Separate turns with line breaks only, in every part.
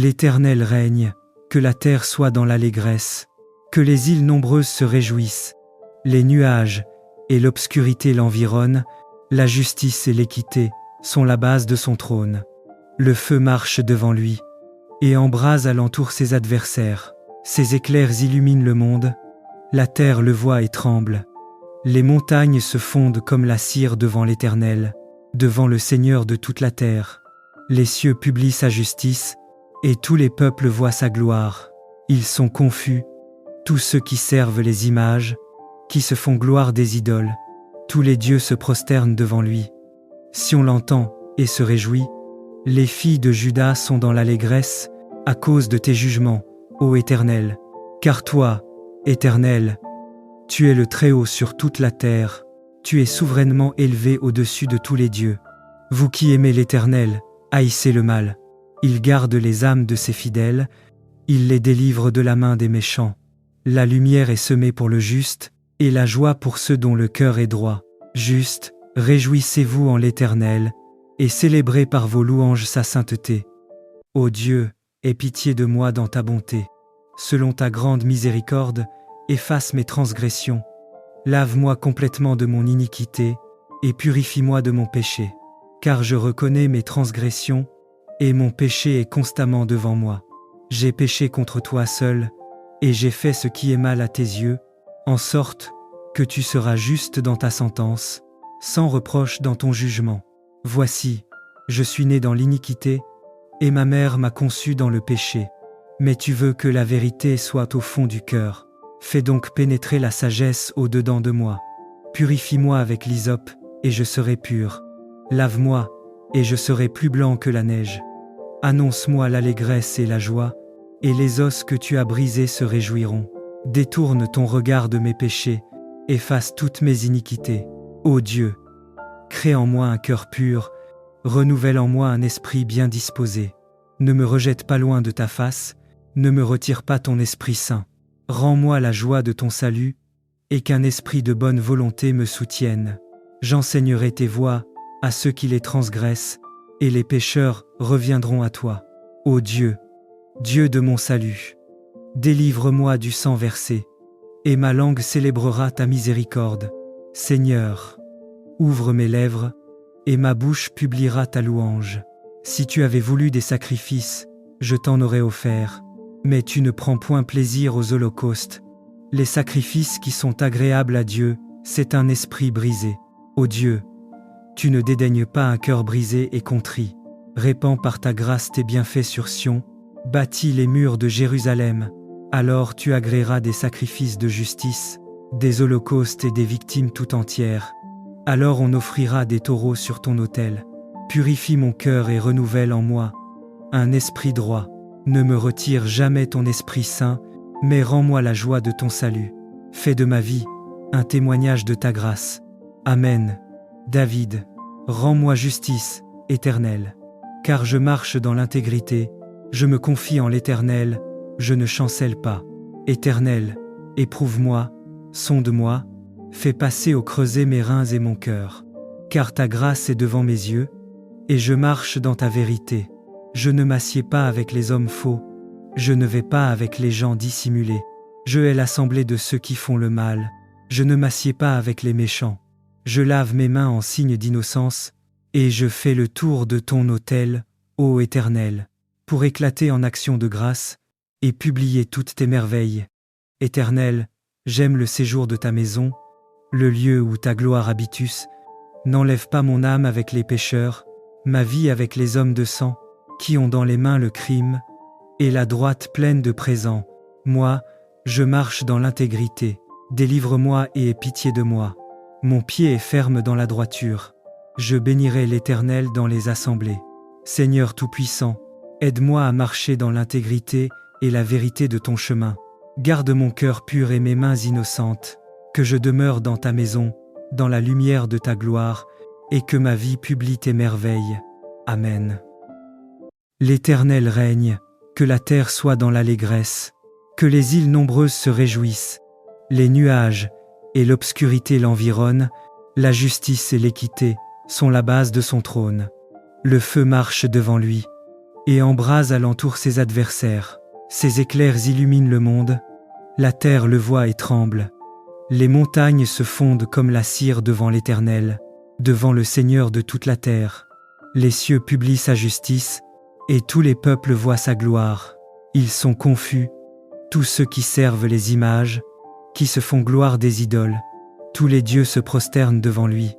L'Éternel règne, que la terre soit dans l'allégresse, que les îles nombreuses se réjouissent. Les nuages et l'obscurité l'environnent, la justice et l'équité sont la base de son trône. Le feu marche devant lui, et embrase alentour ses adversaires. Ses éclairs illuminent le monde, la terre le voit et tremble. Les montagnes se fondent comme la cire devant l'Éternel, devant le Seigneur de toute la terre. Les cieux publient sa justice, et tous les peuples voient sa gloire. Ils sont confus, tous ceux qui servent les images, qui se font gloire des idoles. Tous les dieux se prosternent devant lui. Si on l'entend et se réjouit, les filles de Juda sont dans l'allégresse à cause de tes jugements, ô Éternel. Car toi, Éternel, tu es le Très-Haut sur toute la terre, tu es souverainement élevé au-dessus de tous les dieux. Vous qui aimez l'Éternel, haïssez le mal. Il garde les âmes de ses fidèles, il les délivre de la main des méchants. La lumière est semée pour le juste, et la joie pour ceux dont le cœur est droit. Juste, réjouissez-vous en l'Éternel, et célébrez par vos louanges sa sainteté. Ô Dieu, aie pitié de moi dans ta bonté. Selon ta grande miséricorde, efface mes transgressions. Lave-moi complètement de mon iniquité, et purifie-moi de mon péché. Car je reconnais mes transgressions, et mon péché est constamment devant moi. J'ai péché contre toi seul, et j'ai fait ce qui est mal à tes yeux, en sorte que tu seras juste dans ta sentence, sans reproche dans ton jugement. Voici, je suis né dans l'iniquité, et ma mère m'a conçu dans le péché. Mais tu veux que la vérité soit au fond du cœur. Fais donc pénétrer la sagesse au-dedans de moi. Purifie-moi avec l'hysope, et je serai pur. Lave-moi, et je serai plus blanc que la neige. Annonce-moi l'allégresse et la joie, et les os que tu as brisés se réjouiront. Détourne ton regard de mes péchés, efface toutes mes iniquités. Ô Dieu, crée en moi un cœur pur, renouvelle en moi un esprit bien disposé. Ne me rejette pas loin de ta face, ne me retire pas ton Esprit Saint. Rends-moi la joie de ton salut, et qu'un esprit de bonne volonté me soutienne. J'enseignerai tes voies à ceux qui les transgressent, et les pécheurs reviendront à toi. Ô Dieu, Dieu de mon salut, délivre-moi du sang versé, et ma langue célébrera ta miséricorde. Seigneur, ouvre mes lèvres, et ma bouche publiera ta louange. Si tu avais voulu des sacrifices, je t'en aurais offert, mais tu ne prends point plaisir aux holocaustes. Les sacrifices qui sont agréables à Dieu, c'est un esprit brisé. Ô Dieu, tu ne dédaignes pas un cœur brisé et contrit. Répands par ta grâce tes bienfaits sur Sion, bâtis les murs de Jérusalem. Alors tu agréeras des sacrifices de justice, des holocaustes et des victimes tout entières. Alors on offrira des taureaux sur ton autel. Purifie mon cœur et renouvelle en moi un esprit droit. Ne me retire jamais ton Esprit Saint, mais rends-moi la joie de ton salut. Fais de ma vie un témoignage de ta grâce. Amen. David, rends-moi justice, Éternel. Car je marche dans l'intégrité, je me confie en l'Éternel, je ne chancelle pas. Éternel, éprouve-moi, sonde-moi, fais passer au creuset mes reins et mon cœur. Car ta grâce est devant mes yeux, et je marche dans ta vérité. Je ne m'assieds pas avec les hommes faux, je ne vais pas avec les gens dissimulés. Je hais l'assemblée de ceux qui font le mal, je ne m'assieds pas avec les méchants. Je lave mes mains en signe d'innocence, et je fais le tour de ton autel, ô Éternel, pour éclater en action de grâce, et publier toutes tes merveilles. Éternel, j'aime le séjour de ta maison, le lieu où ta gloire habitus. N'enlève pas mon âme avec les pécheurs, ma vie avec les hommes de sang, qui ont dans les mains le crime, et la droite pleine de présents. Moi, je marche dans l'intégrité. Délivre-moi et aie pitié de moi. Mon pied est ferme dans la droiture. Je bénirai l'Éternel dans les assemblées. Seigneur Tout-Puissant, aide-moi à marcher dans l'intégrité et la vérité de ton chemin. Garde mon cœur pur et mes mains innocentes, que je demeure dans ta maison, dans la lumière de ta gloire, et que ma vie publie tes merveilles. Amen. L'Éternel règne, que la terre soit dans l'allégresse, que les îles nombreuses se réjouissent. Les nuages et l'obscurité l'environnent, la justice et l'équité sont la base de son trône. Le feu marche devant lui, et embrase alentour ses adversaires. Ses éclairs illuminent le monde, la terre le voit et tremble. Les montagnes se fondent comme la cire devant l'Éternel, devant le Seigneur de toute la terre. Les cieux publient sa justice, et tous les peuples voient sa gloire. Ils sont confus, tous ceux qui servent les images, qui se font gloire des idoles. Tous les dieux se prosternent devant lui.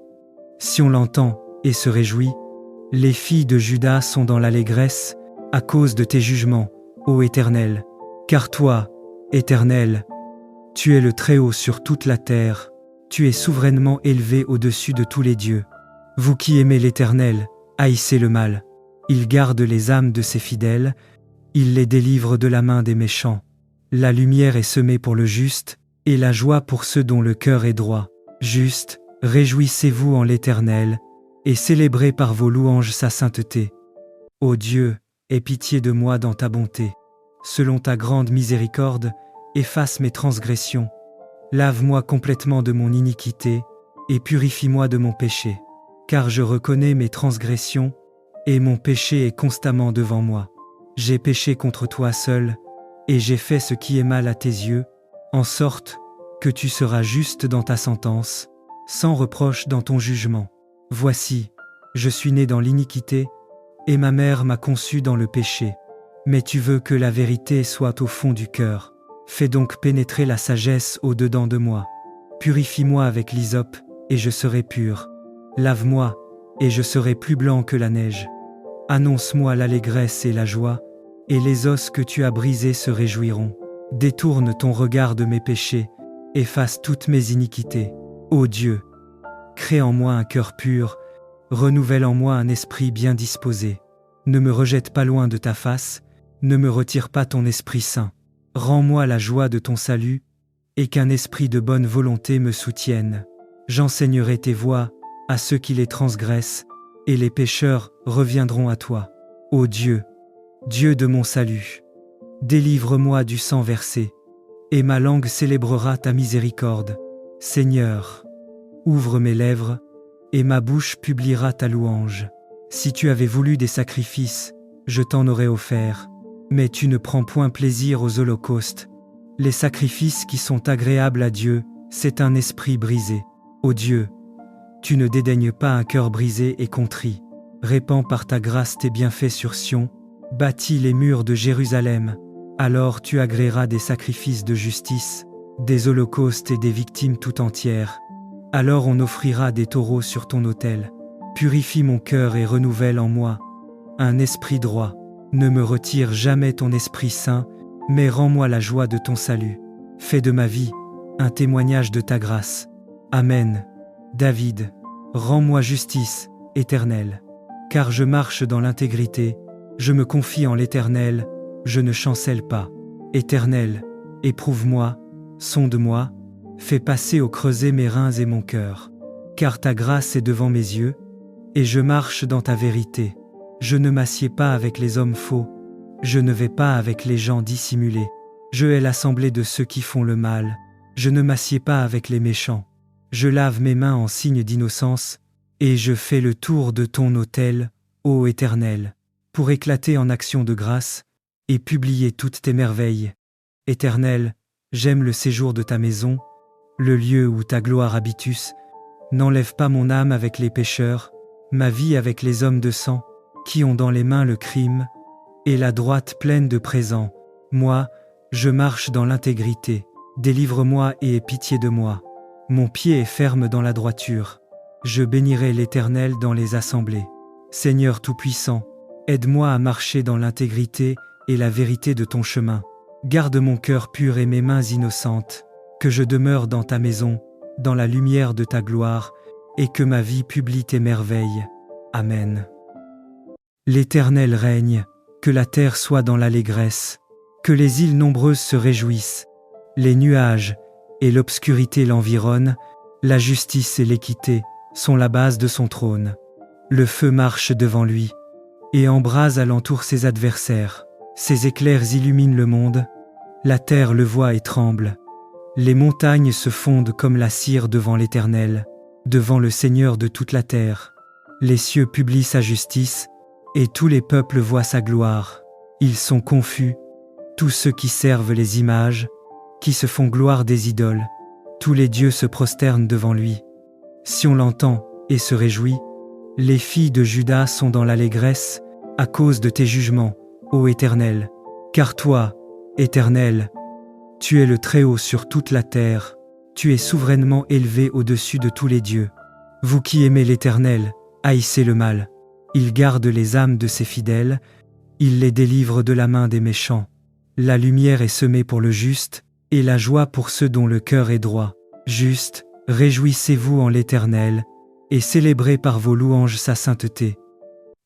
Si on l'entend et se réjouit, les filles de Juda sont dans l'allégresse à cause de tes jugements, ô Éternel. Car toi, Éternel, tu es le Très-Haut sur toute la terre, tu es souverainement élevé au-dessus de tous les dieux. Vous qui aimez l'Éternel, haïssez le mal. Il garde les âmes de ses fidèles, il les délivre de la main des méchants. La lumière est semée pour le juste, et la joie pour ceux dont le cœur est droit. Juste, réjouissez-vous en l'Éternel, et célébrez par vos louanges sa sainteté. Ô Dieu, aie pitié de moi dans ta bonté. Selon ta grande miséricorde, efface mes transgressions. Lave-moi complètement de mon iniquité, et purifie-moi de mon péché. Car je reconnais mes transgressions, et mon péché est constamment devant moi. J'ai péché contre toi seul, et j'ai fait ce qui est mal à tes yeux, en sorte que tu seras juste dans ta sentence, sans reproche dans ton jugement. Voici, je suis né dans l'iniquité, et ma mère m'a conçu dans le péché. Mais tu veux que la vérité soit au fond du cœur. Fais donc pénétrer la sagesse au-dedans de moi. Purifie-moi avec l'hysope, et je serai pur. Lave-moi, et je serai plus blanc que la neige. Annonce-moi l'allégresse et la joie, et les os que tu as brisés se réjouiront. Détourne ton regard de mes péchés, efface toutes mes iniquités. Ô Dieu, crée en moi un cœur pur, renouvelle en moi un esprit bien disposé. Ne me rejette pas loin de ta face, ne me retire pas ton Esprit Saint. Rends-moi la joie de ton salut, et qu'un esprit de bonne volonté me soutienne. J'enseignerai tes voies à ceux qui les transgressent, et les pécheurs reviendront à toi. Ô Dieu, Dieu de mon salut, délivre-moi du sang versé, et ma langue célébrera ta miséricorde. Seigneur, ouvre mes lèvres, et ma bouche publiera ta louange. Si tu avais voulu des sacrifices, je t'en aurais offert, mais tu ne prends point plaisir aux holocaustes. Les sacrifices qui sont agréables à Dieu, c'est un esprit brisé. Ô Dieu, tu ne dédaignes pas un cœur brisé et contrit. Répands par ta grâce tes bienfaits sur Sion, bâtis les murs de Jérusalem. Alors tu agréeras des sacrifices de justice, des holocaustes et des victimes tout entières. Alors on offrira des taureaux sur ton autel. Purifie mon cœur et renouvelle en moi un esprit droit. Ne me retire jamais ton Esprit Saint, mais rends-moi la joie de ton salut. Fais de ma vie un témoignage de ta grâce. Amen. David, rends-moi justice, Éternel. Car je marche dans l'intégrité, je me confie en l'Éternel, je ne chancelle pas. Éternel, éprouve-moi, sonde-moi, fais passer au creuset mes reins et mon cœur. Car ta grâce est devant mes yeux, et je marche dans ta vérité. Je ne m'assieds pas avec les hommes faux, je ne vais pas avec les gens dissimulés. Je hais l'assemblée de ceux qui font le mal, je ne m'assieds pas avec les méchants. Je lave mes mains en signe d'innocence, et je fais le tour de ton autel, ô Éternel, pour éclater en action de grâce, et publier toutes tes merveilles. Éternel, j'aime le séjour de ta maison, le lieu où ta gloire habitus. N'enlève pas mon âme avec les pécheurs, ma vie avec les hommes de sang, qui ont dans les mains le crime, et la droite pleine de présents. Moi, je marche dans l'intégrité. Délivre-moi et aie pitié de moi. Mon pied est ferme dans la droiture. Je bénirai l'Éternel dans les assemblées. Seigneur Tout-Puissant, aide-moi à marcher dans l'intégrité et la vérité de ton chemin. Garde mon cœur pur et mes mains innocentes, que je demeure dans ta maison, dans la lumière de ta gloire, et que ma vie publie tes merveilles. Amen. L'Éternel règne, que la terre soit dans l'allégresse, que les îles nombreuses se réjouissent. Les nuages et l'obscurité l'environnent, la justice et l'équité sont la base de son trône. Le feu marche devant lui, et embrase alentour ses adversaires. Ses éclairs illuminent le monde, la terre le voit et tremble. Les montagnes se fondent comme la cire devant l'Éternel, devant le Seigneur de toute la terre. Les cieux publient sa justice, et tous les peuples voient sa gloire. Ils sont confus, tous ceux qui servent les images, qui se font gloire des idoles. Tous les dieux se prosternent devant lui. Sion l'entend et se réjouit. Les filles de Juda sont dans l'allégresse à cause de tes jugements, ô Éternel. Car toi, Éternel, tu es le Très-Haut sur toute la terre. Tu es souverainement élevé au-dessus de tous les dieux. Vous qui aimez l'Éternel, haïssez le mal. Il garde les âmes de ses fidèles, il les délivre de la main des méchants. La lumière est semée pour le juste, et la joie pour ceux dont le cœur est droit. Juste, réjouissez-vous en l'Éternel, et célébrez par vos louanges sa sainteté.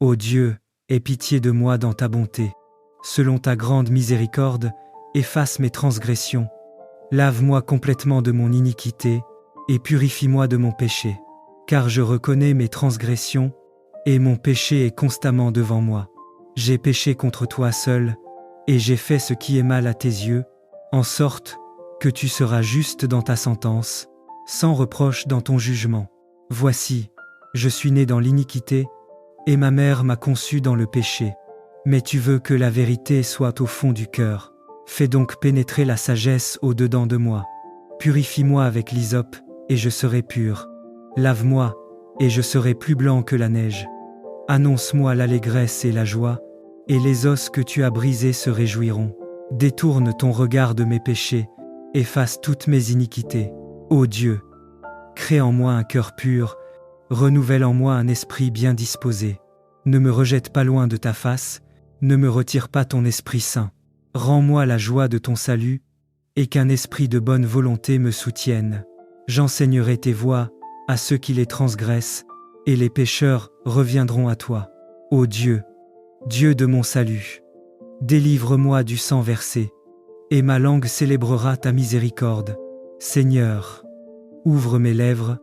Ô Dieu, aie pitié de moi dans ta bonté. Selon ta grande miséricorde, efface mes transgressions. Lave-moi complètement de mon iniquité, et purifie-moi de mon péché. Car je reconnais mes transgressions, et mon péché est constamment devant moi. J'ai péché contre toi seul, et j'ai fait ce qui est mal à tes yeux, en sorte que tu seras juste dans ta sentence, sans reproche dans ton jugement. Voici, je suis né dans l'iniquité, et ma mère m'a conçu dans le péché. Mais tu veux que la vérité soit au fond du cœur. Fais donc pénétrer la sagesse au-dedans de moi. Purifie-moi avec l'hysope, et je serai pur. Lave-moi, et je serai plus blanc que la neige. Annonce-moi l'allégresse et la joie, et les os que tu as brisés se réjouiront. Détourne ton regard de mes péchés, efface toutes mes iniquités. Ô Dieu, crée en moi un cœur pur, renouvelle en moi un esprit bien disposé. Ne me rejette pas loin de ta face, ne me retire pas ton Esprit Saint. Rends-moi la joie de ton salut, et qu'un esprit de bonne volonté me soutienne. J'enseignerai tes voies à ceux qui les transgressent, et les pécheurs reviendront à toi. Ô Dieu, Dieu de mon salut, délivre-moi du sang versé, et ma langue célébrera ta miséricorde. Seigneur, ouvre mes lèvres,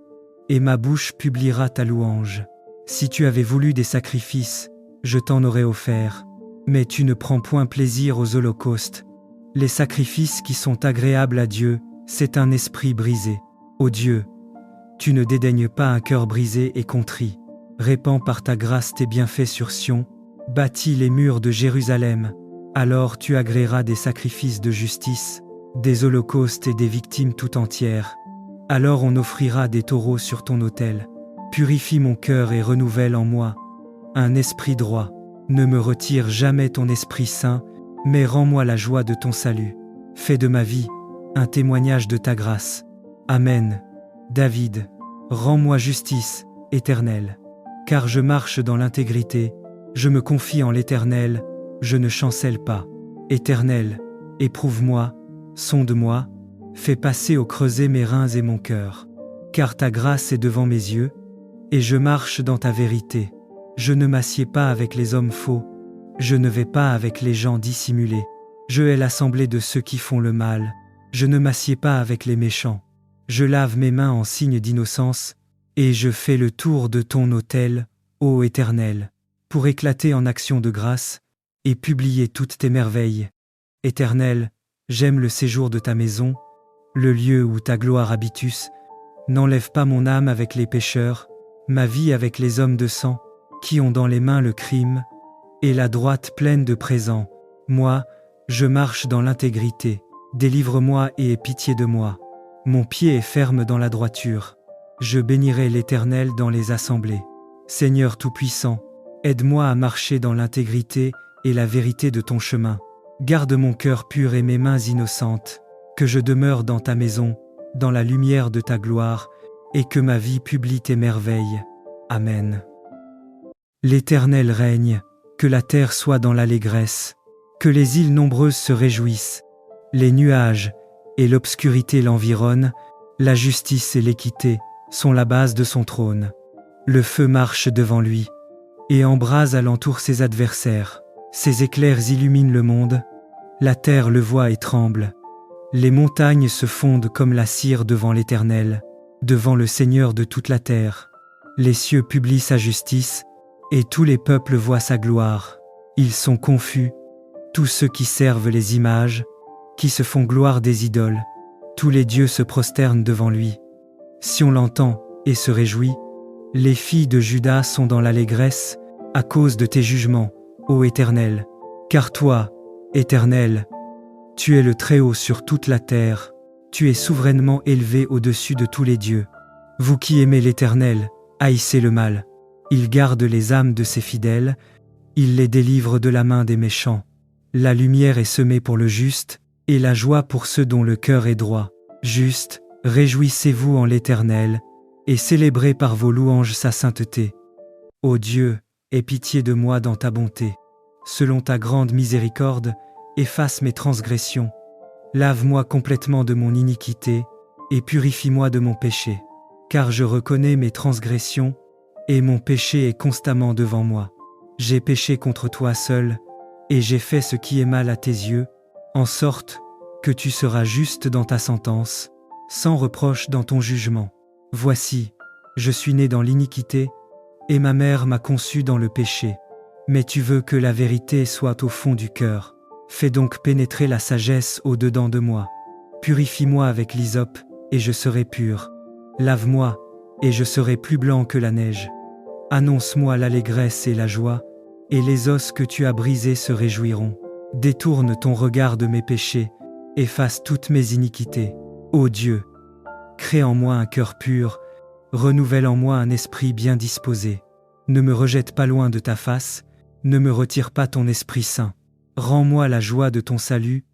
et ma bouche publiera ta louange. Si tu avais voulu des sacrifices, je t'en aurais offert, mais tu ne prends point plaisir aux holocaustes. Les sacrifices qui sont agréables à Dieu, c'est un esprit brisé. Ô Dieu, tu ne dédaignes pas un cœur brisé et contrit. Répands par ta grâce tes bienfaits sur Sion, bâtis les murs de Jérusalem. Alors tu agréeras des sacrifices de justice, des holocaustes et des victimes tout entières. Alors on offrira des taureaux sur ton autel. Purifie mon cœur et renouvelle en moi un esprit droit. Ne me retire jamais ton Esprit Saint, mais rends-moi la joie de ton salut. Fais de ma vie un témoignage de ta grâce. Amen. David, rends-moi justice, Éternel. Car je marche dans l'intégrité, je me confie en l'Éternel, je ne chancelle pas. Éternel, éprouve-moi, sonde-moi, fais passer au creuset mes reins et mon cœur. Car ta grâce est devant mes yeux, et je marche dans ta vérité. Je ne m'assieds pas avec les hommes faux, je ne vais pas avec les gens dissimulés. Je hais l'assemblée de ceux qui font le mal, je ne m'assieds pas avec les méchants. Je lave mes mains en signe d'innocence, et je fais le tour de ton autel, ô Éternel, pour éclater en action de grâce, et publier toutes tes merveilles. Éternel, j'aime le séjour de ta maison, le lieu où ta gloire habitus. N'enlève pas mon âme avec les pécheurs, ma vie avec les hommes de sang, qui ont dans les mains le crime, et la droite pleine de présents. Moi, je marche dans l'intégrité. Délivre-moi et aie pitié de moi. Mon pied est ferme dans la droiture. Je bénirai l'Éternel dans les assemblées. Seigneur Tout-Puissant, aide-moi à marcher dans l'intégrité et la vérité de ton chemin. Garde mon cœur pur et mes mains innocentes, que je demeure dans ta maison, dans la lumière de ta gloire, et que ma vie publie tes merveilles. Amen. L'Éternel règne, que la terre soit dans l'allégresse, que les îles nombreuses se réjouissent, les nuages et l'obscurité l'environnent, la justice et l'équité sont la base de son trône. Le feu marche devant lui, et embrase alentour ses adversaires. Ses éclairs illuminent le monde, la terre le voit et tremble. Les montagnes se fondent comme la cire devant l'Éternel, devant le Seigneur de toute la terre. Les cieux publient sa justice, et tous les peuples voient sa gloire. Ils sont confus, tous ceux qui servent les images, qui se font gloire des idoles. Tous les dieux se prosternent devant lui. Sion l'entend et se réjouit. Les filles de Juda sont dans l'allégresse, à cause de tes jugements, ô Éternel. Car toi, Éternel, tu es le Très-Haut sur toute la terre, tu es souverainement élevé au-dessus de tous les dieux. Vous qui aimez l'Éternel, haïssez le mal. Il garde les âmes de ses fidèles, il les délivre de la main des méchants. La lumière est semée pour le juste, et la joie pour ceux dont le cœur est droit. Juste, réjouissez-vous en l'Éternel, et célébrez par vos louanges sa sainteté. Ô Dieu, aie pitié de moi dans ta bonté. Selon ta grande miséricorde, efface mes transgressions. Lave-moi complètement de mon iniquité, et purifie-moi de mon péché. Car je reconnais mes transgressions, et mon péché est constamment devant moi. J'ai péché contre toi seul, et j'ai fait ce qui est mal à tes yeux, en sorte que tu seras juste dans ta sentence, sans reproche dans ton jugement. Voici, je suis né dans l'iniquité, et ma mère m'a conçu dans le péché. Mais tu veux que la vérité soit au fond du cœur. Fais donc pénétrer la sagesse au-dedans de moi. Purifie-moi avec l'hysope, et je serai pur. Lave-moi, et je serai plus blanc que la neige. Annonce-moi l'allégresse et la joie, et les os que tu as brisés se réjouiront. Détourne ton regard de mes péchés, efface toutes mes iniquités. Ô Dieu, crée en moi un cœur pur, renouvelle en moi un esprit bien disposé. Ne me rejette pas loin de ta face, ne me retire pas ton Esprit Saint. Rends-moi la joie de ton salut,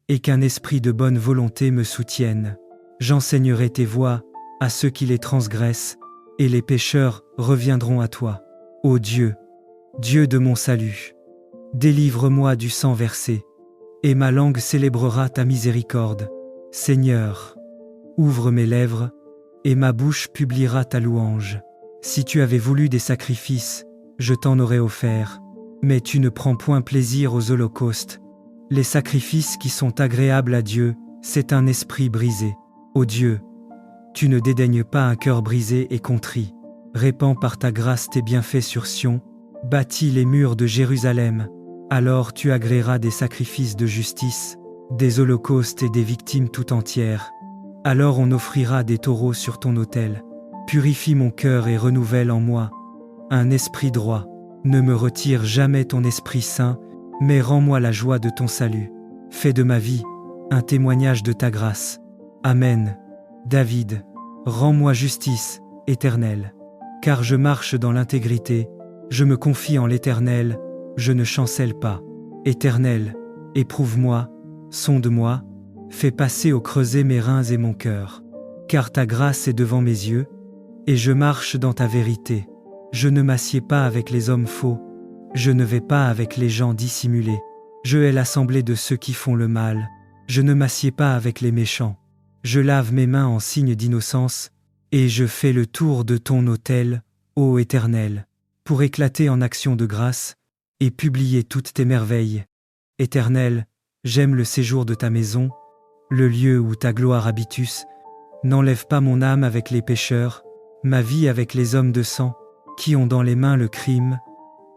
et qu'un esprit de bonne volonté me soutienne. J'enseignerai tes voies à ceux qui les transgressent, et les pécheurs reviendront à toi. Ô Dieu, Dieu de mon salut, délivre-moi du sang versé, et ma langue célébrera ta miséricorde. Seigneur, ouvre mes lèvres, et ma bouche publiera ta louange. Si tu avais voulu des sacrifices, je t'en aurais offert, mais tu ne prends point plaisir aux holocaustes. Les sacrifices qui sont agréables à Dieu, c'est un esprit brisé. Ô Dieu, tu ne dédaignes pas un cœur brisé et contrit. Répands par ta grâce tes bienfaits sur Sion, bâtis les murs de Jérusalem. Alors tu agréeras des sacrifices de justice, des holocaustes et des victimes tout entières. Alors on offrira des taureaux sur ton autel. Purifie mon cœur et renouvelle en moi un esprit droit. Ne me retire jamais ton Esprit Saint, mais rends-moi la joie de ton salut. Fais de ma vie un témoignage de ta grâce. Amen. David, rends-moi justice, Éternel. Car je marche dans l'intégrité, je me confie en l'Éternel, je ne chancelle pas. Éternel, éprouve-moi, sonde-moi, fais passer au creuset mes reins et mon cœur. Car ta grâce est devant mes yeux, et je marche dans ta vérité. Je ne m'assieds pas avec les hommes faux, je ne vais pas avec les gens dissimulés. Je hais l'assemblée de ceux qui font le mal, je ne m'assieds pas avec les méchants. Je lave mes mains en signe d'innocence, et je fais le tour de ton autel, ô Éternel, pour éclater en action de grâce, et publier toutes tes merveilles. Éternel, j'aime le séjour de ta maison, le lieu où ta gloire habitus. N'enlève pas mon âme avec les pécheurs, ma vie avec les hommes de sang, qui ont dans les mains le crime,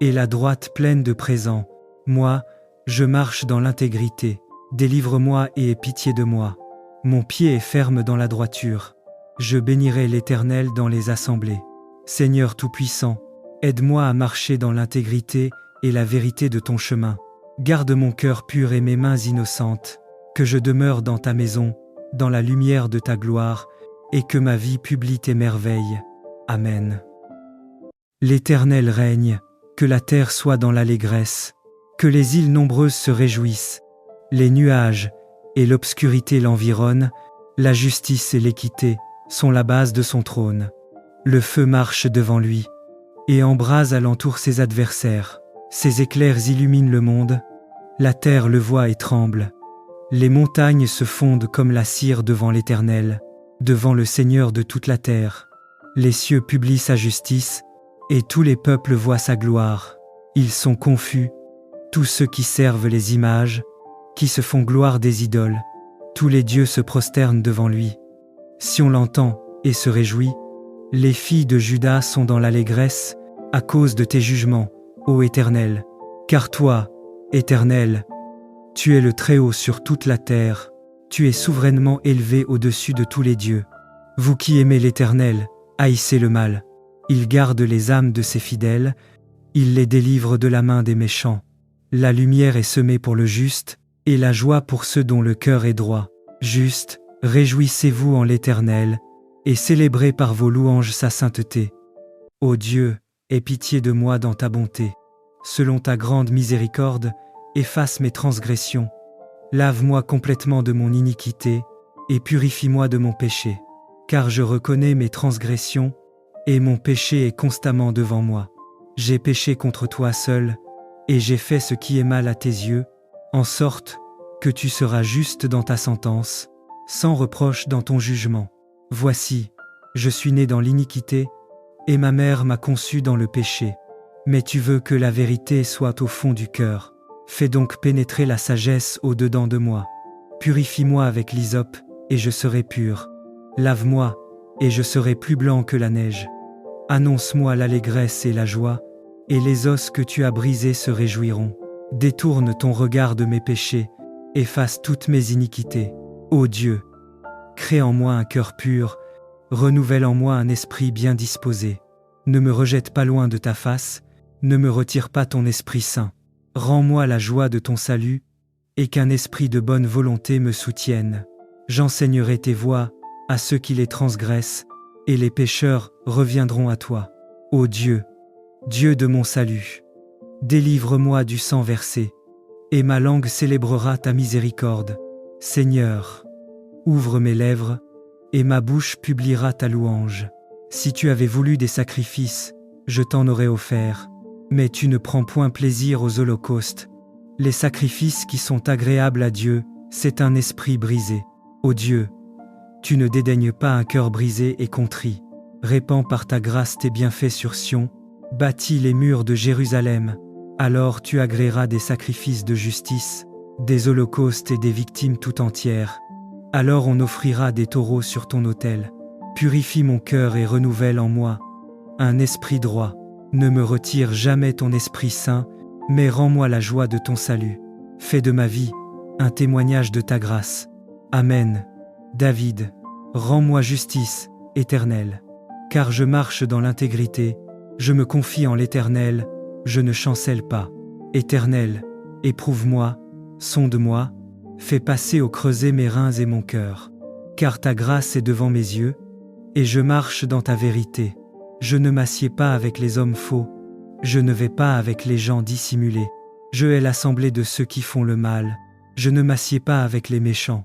et la droite pleine de présents. Moi, je marche dans l'intégrité. Délivre-moi et aie pitié de moi. Mon pied est ferme dans la droiture. Je bénirai l'Éternel dans les assemblées. Seigneur Tout-Puissant, aide-moi à marcher dans l'intégrité et la vérité de ton chemin. Garde mon cœur pur et mes mains innocentes, que je demeure dans ta maison, dans la lumière de ta gloire, et que ma vie publie tes merveilles. Amen. L'Éternel règne, que la terre soit dans l'allégresse, que les îles nombreuses se réjouissent. Les nuages et l'obscurité l'environnent, la justice et l'équité sont la base de son trône. Le feu marche devant lui, et embrase alentour ses adversaires. Ses éclairs illuminent le monde, la terre le voit et tremble. Les montagnes se fondent comme la cire devant l'Éternel, devant le Seigneur de toute la terre. Les cieux publient sa justice, et tous les peuples voient sa gloire. Ils sont confus, tous ceux qui servent les images, qui se font gloire des idoles. Tous les dieux se prosternent devant lui. Si on l'entend et se réjouit, les filles de Juda sont dans l'allégresse à cause de tes jugements, ô Éternel. Car toi, Éternel, tu es le Très-Haut sur toute la terre, tu es souverainement élevé au-dessus de tous les dieux. Vous qui aimez l'Éternel, haïssez le mal. Il garde les âmes de ses fidèles, Il les délivre de la main des méchants. La lumière est semée pour le juste, et la joie pour ceux dont le cœur est droit. Juste, réjouissez-vous en l'Éternel, et célébrez par vos louanges sa sainteté. Ô Dieu, aie pitié de moi dans ta bonté. Selon ta grande miséricorde, efface mes transgressions. Lave-moi complètement de mon iniquité, et purifie-moi de mon péché. Car je reconnais mes transgressions, et mon péché est constamment devant moi. J'ai péché contre toi seul, et j'ai fait ce qui est mal à tes yeux, en sorte que tu seras juste dans ta sentence, sans reproche dans ton jugement. Voici, je suis né dans l'iniquité, et ma mère m'a conçu dans le péché. Mais tu veux que la vérité soit au fond du cœur. Fais donc pénétrer la sagesse au-dedans de moi. Purifie-moi avec l'hysope, et je serai pur. Lave-moi, et je serai plus blanc que la neige. Annonce-moi l'allégresse et la joie, et les os que tu as brisés se réjouiront. Détourne ton regard de mes péchés, efface toutes mes iniquités. Ô Dieu, crée en moi un cœur pur, renouvelle en moi un esprit bien disposé. Ne me rejette pas loin de ta face, ne me retire pas ton Esprit Saint. Rends-moi la joie de ton salut, et qu'un esprit de bonne volonté me soutienne. J'enseignerai tes voies à ceux qui les transgressent, et les pécheurs reviendront à toi. Ô Dieu, Dieu de mon salut, délivre-moi du sang versé, et ma langue célébrera ta miséricorde. Seigneur, ouvre mes lèvres, et ma bouche publiera ta louange. Si tu avais voulu des sacrifices, je t'en aurais offert, mais tu ne prends point plaisir aux holocaustes. Les sacrifices qui sont agréables à Dieu, c'est un esprit brisé. Ô Dieu, tu ne dédaignes pas un cœur brisé et contrit. Répands par ta grâce tes bienfaits sur Sion, bâtis les murs de Jérusalem. Alors tu agréeras des sacrifices de justice, des holocaustes et des victimes tout entières. Alors on offrira des taureaux sur ton autel. Purifie mon cœur et renouvelle en moi un esprit droit. Ne me retire jamais ton Esprit Saint, mais rends-moi la joie de ton salut. Fais de ma vie un témoignage de ta grâce. Amen. David, rends-moi justice, Éternel. Car je marche dans l'intégrité, je me confie en l'Éternel, je ne chancelle pas. Éternel, éprouve-moi, sonde-moi, fais passer au creuset mes reins et mon cœur. Car ta grâce est devant mes yeux, et je marche dans ta vérité. Je ne m'assieds pas avec les hommes faux, je ne vais pas avec les gens dissimulés. Je hais l'assemblée de ceux qui font le mal, je ne m'assieds pas avec les méchants.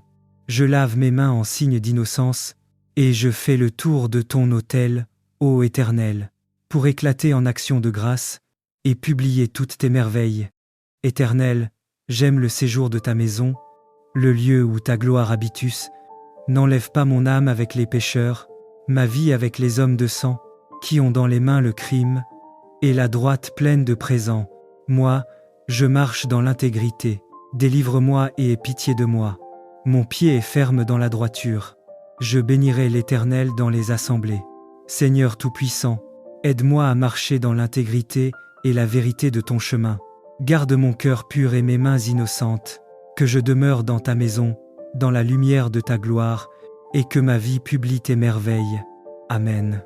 Je lave mes mains en signe d'innocence, et je fais le tour de ton autel, ô Éternel, pour éclater en action de grâce, et publier toutes tes merveilles. Éternel, j'aime le séjour de ta maison, le lieu où ta gloire habitus. N'enlève pas mon âme avec les pécheurs, ma vie avec les hommes de sang, qui ont dans les mains le crime, et la droite pleine de présents. Moi, je marche dans l'intégrité. Délivre-moi et aie pitié de moi. Mon pied est ferme dans la droiture. Je bénirai l'Éternel dans les assemblées. Seigneur Tout-Puissant, aide-moi à marcher dans l'intégrité et la vérité de ton chemin. Garde mon cœur pur et mes mains innocentes, que je demeure dans ta maison, dans la lumière de ta gloire, et que ma vie publie tes merveilles. Amen.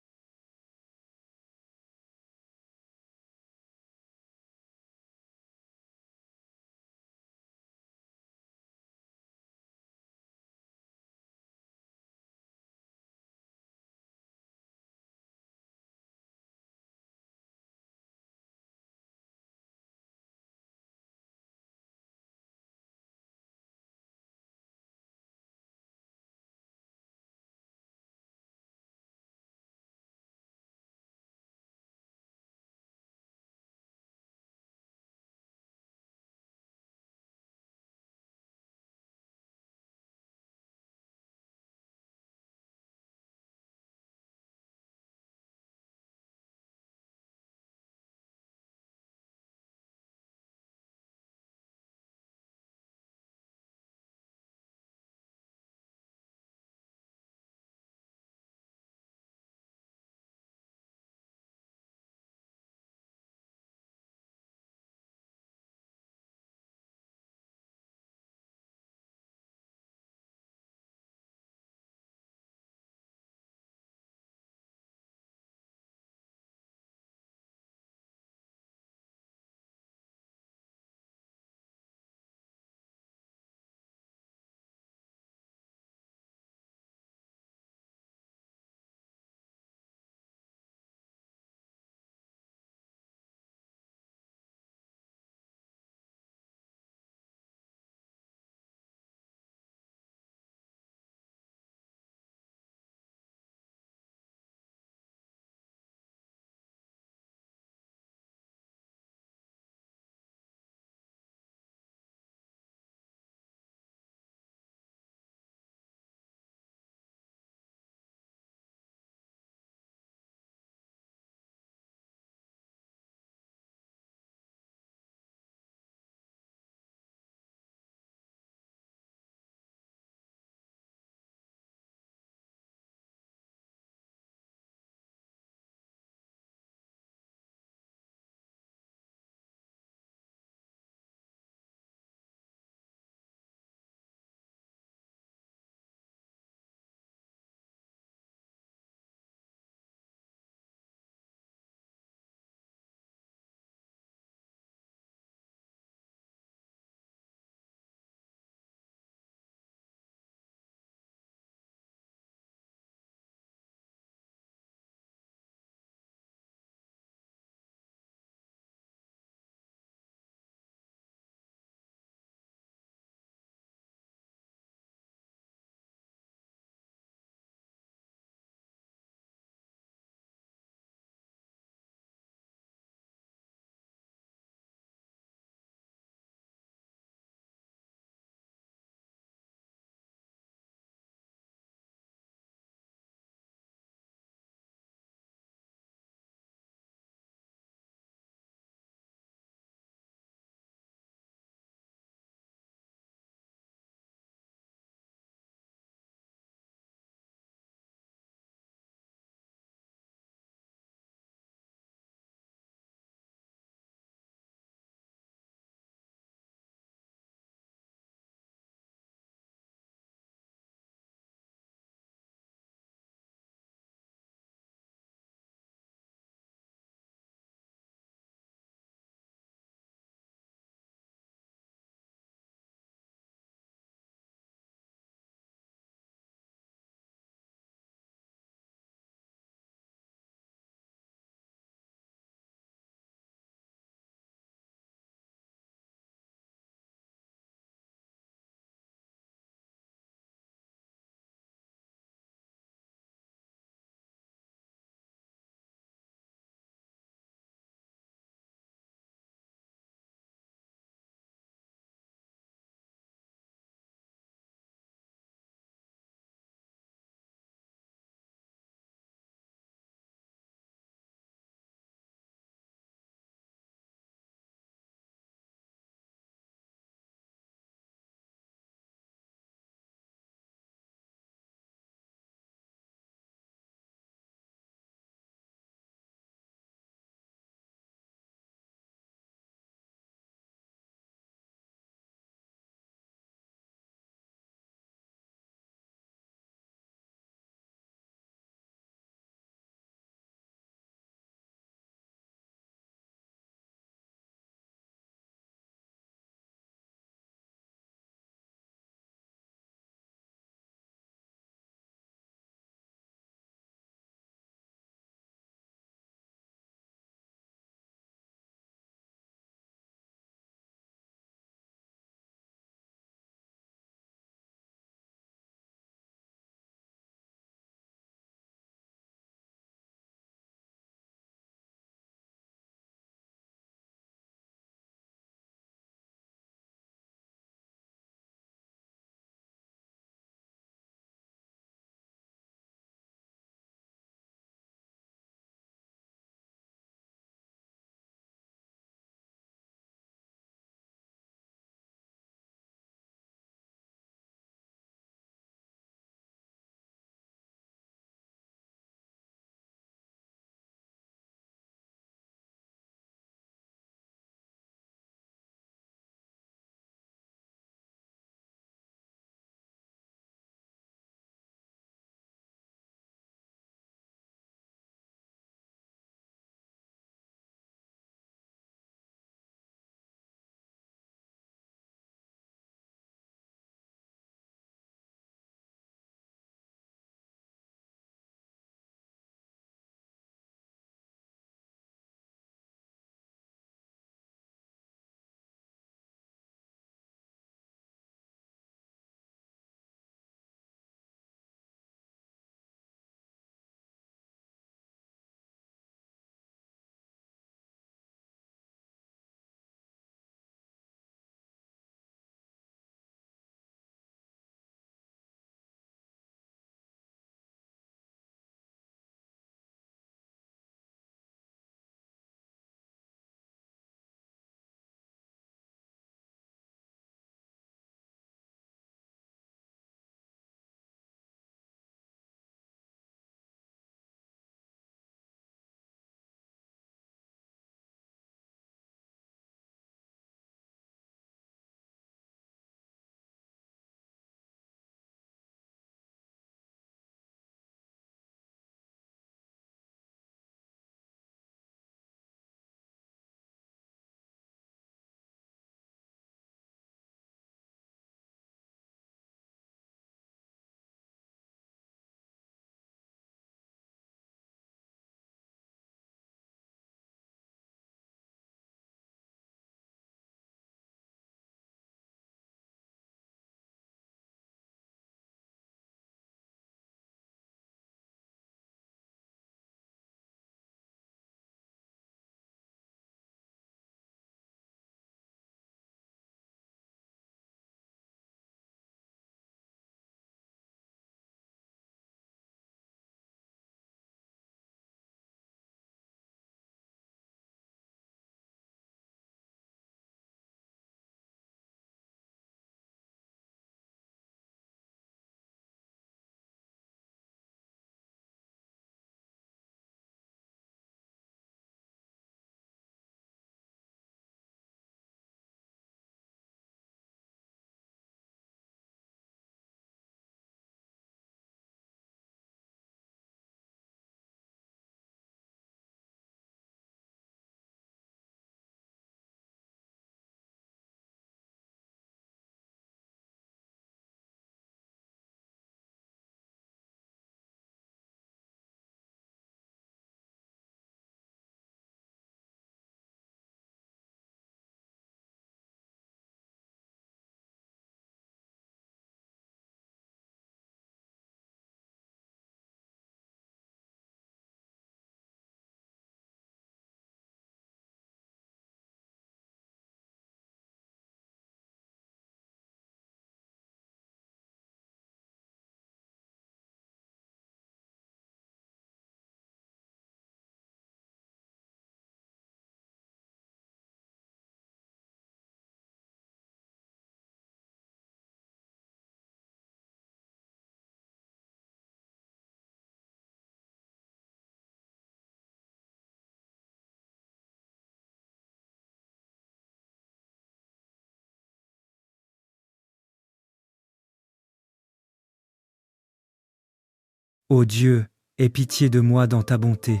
Ô Dieu, aie pitié de moi dans ta bonté.